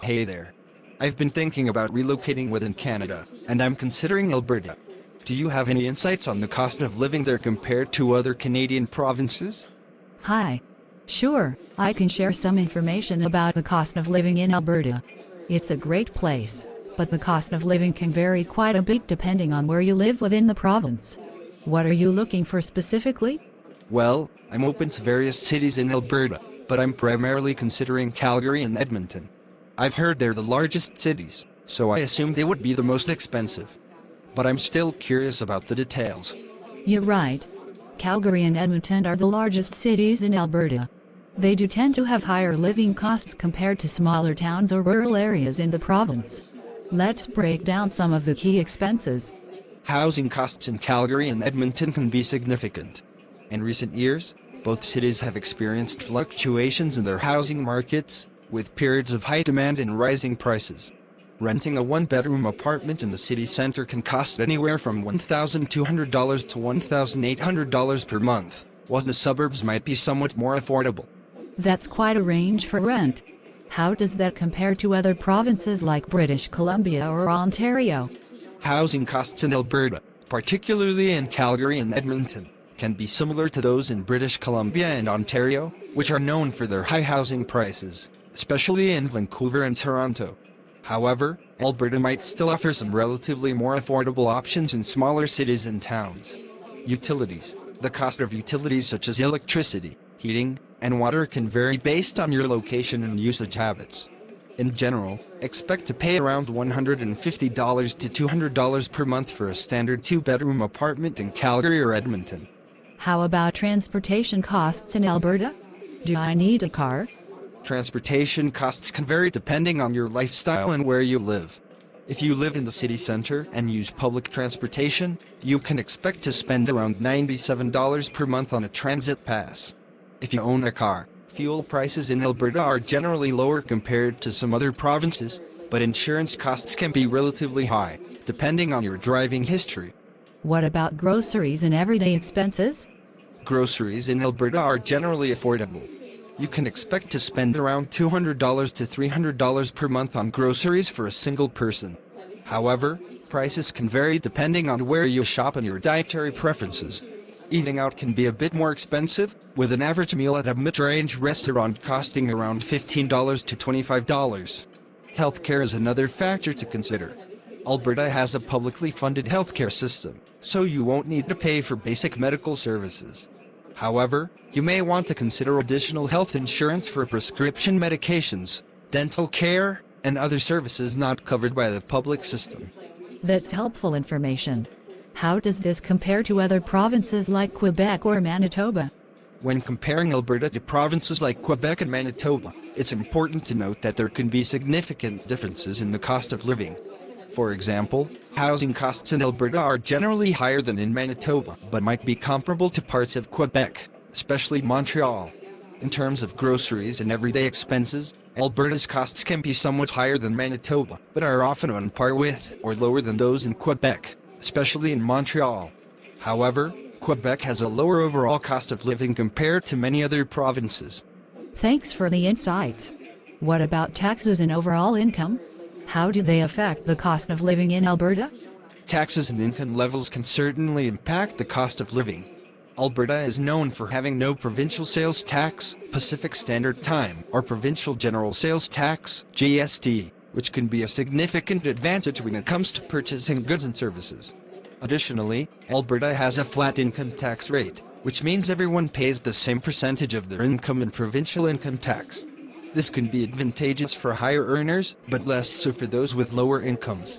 Hey there. I've been thinking about relocating within Canada, and I'm considering Alberta. Do you have any insights on the cost of living there compared to other Canadian provinces? Hi. Sure, I can share some information about the cost of living in Alberta. It's a great place, but the cost of living can vary quite a bit depending on where you live within the province. What are you looking for specifically? Well, I'm open to various cities in Alberta, but I'm primarily considering Calgary and Edmonton. I've heard they're the largest cities, so I assume they would be the most expensive. But I'm still curious about the details. You're right. Calgary and Edmonton are the largest cities in Alberta. They do tend to have higher living costs compared to smaller towns or rural areas in the province. Let's break down some of the key expenses. Housing costs in Calgary and Edmonton can be significant. In recent years, both cities have experienced fluctuations in their housing markets, with periods of high demand and rising prices. Renting a one-bedroom apartment in the city center can cost anywhere from $1,200 to $1,800 per month, while the suburbs might be somewhat more affordable. That's quite a range for rent. How does that compare to other provinces like British Columbia or Ontario? Housing costs in Alberta, particularly in Calgary and Edmonton, can be similar to those in British Columbia and Ontario, which are known for their high housing prices, especially in Vancouver and Toronto. However, Alberta might still offer some relatively more affordable options in smaller cities and towns. Utilities. The cost of utilities such as electricity, heating, and water can vary based on your location and usage habits. In general, expect to pay around $150 to $200 per month for a standard two-bedroom apartment in Calgary or Edmonton. How about transportation costs in Alberta? Do I need a car? Transportation costs can vary depending on your lifestyle and where you live. If you live in the city center and use public transportation, you can expect to spend around $97 per month on a transit pass. If you own a car, fuel prices in Alberta are generally lower compared to some other provinces, but insurance costs can be relatively high, depending on your driving history. What about groceries and everyday expenses? Groceries in Alberta are generally affordable. You can expect to spend around $200 to $300 per month on groceries for a single person. However, prices can vary depending on where you shop and your dietary preferences. Eating out can be a bit more expensive, with an average meal at a mid-range restaurant costing around $15 to $25. Healthcare is another factor to consider. Alberta has a publicly funded healthcare system, so you won't need to pay for basic medical services. However, you may want to consider additional health insurance for prescription medications, dental care, and other services not covered by the public system. That's helpful information. How does this compare to other provinces like Quebec or Manitoba? When comparing Alberta to provinces like Quebec and Manitoba, it's important to note that there can be significant differences in the cost of living. For example, housing costs in Alberta are generally higher than in Manitoba, but might be comparable to parts of Quebec, especially Montreal. In terms of groceries and everyday expenses, Alberta's costs can be somewhat higher than Manitoba, but are often on par with or lower than those in Quebec, especially in Montreal. However, Quebec has a lower overall cost of living compared to many other provinces. Thanks for the insights. What about taxes and overall income? How do they affect the cost of living in Alberta? Taxes and income levels can certainly impact the cost of living. Alberta is known for having no provincial sales tax, Pacific Standard Time, or provincial general sales tax, GST, which can be a significant advantage when it comes to purchasing goods and services. Additionally, Alberta has a flat income tax rate, which means everyone pays the same percentage of their income in provincial income tax. This can be advantageous for higher earners, but less so for those with lower incomes.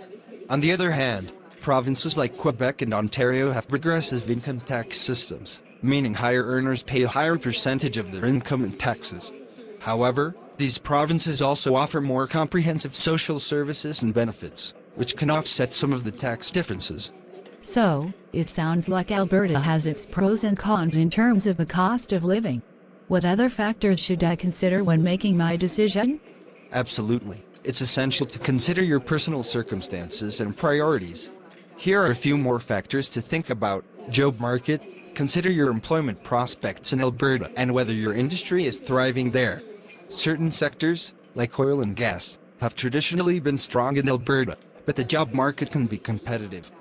On the other hand, provinces like Quebec and Ontario have progressive income tax systems, meaning higher earners pay a higher percentage of their income in taxes. However, these provinces also offer more comprehensive social services and benefits, which can offset some of the tax differences. So, it sounds like Alberta has its pros and cons in terms of the cost of living. What other factors should I consider when making my decision? Absolutely. It's essential to consider your personal circumstances and priorities. Here are a few more factors to think about. Job market. Consider your employment prospects in Alberta and whether your industry is thriving there. Certain sectors, like oil and gas, have traditionally been strong in Alberta, but the job market can be competitive.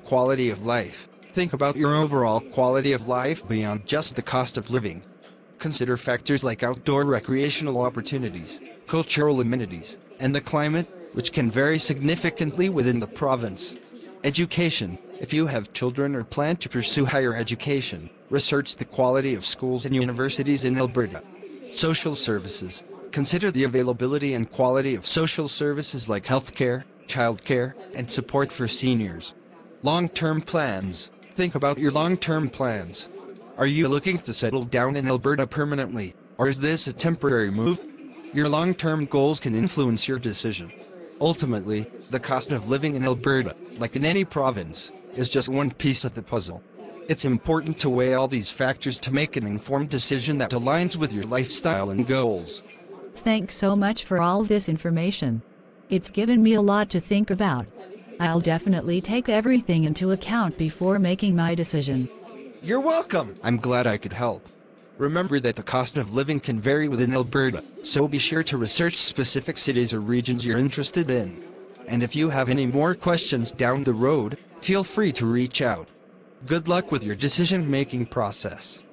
Quality of life. Think about your overall quality of life beyond just the cost of living. Consider factors like outdoor recreational opportunities, cultural amenities, and the climate, which can vary significantly within the province. Education. If you have children or plan to pursue higher education, research the quality of schools and universities in Alberta. Social services. Consider the availability and quality of social services like healthcare, childcare, and support for seniors. Long-term plans. Think about your long-term plans. Are you looking to settle down in Alberta permanently, or is this a temporary move? Your long-term goals can influence your decision. Ultimately, the cost of living in Alberta, like in any province, is just one piece of the puzzle. It's important to weigh all these factors to make an informed decision that aligns with your lifestyle and goals. Thanks so much for all this information. It's given me a lot to think about. I'll definitely take everything into account before making my decision. You're welcome! I'm glad I could help. Remember that the cost of living can vary within Alberta, so be sure to research specific cities or regions you're interested in. And if you have any more questions down the road, feel free to reach out. Good luck with your decision-making process.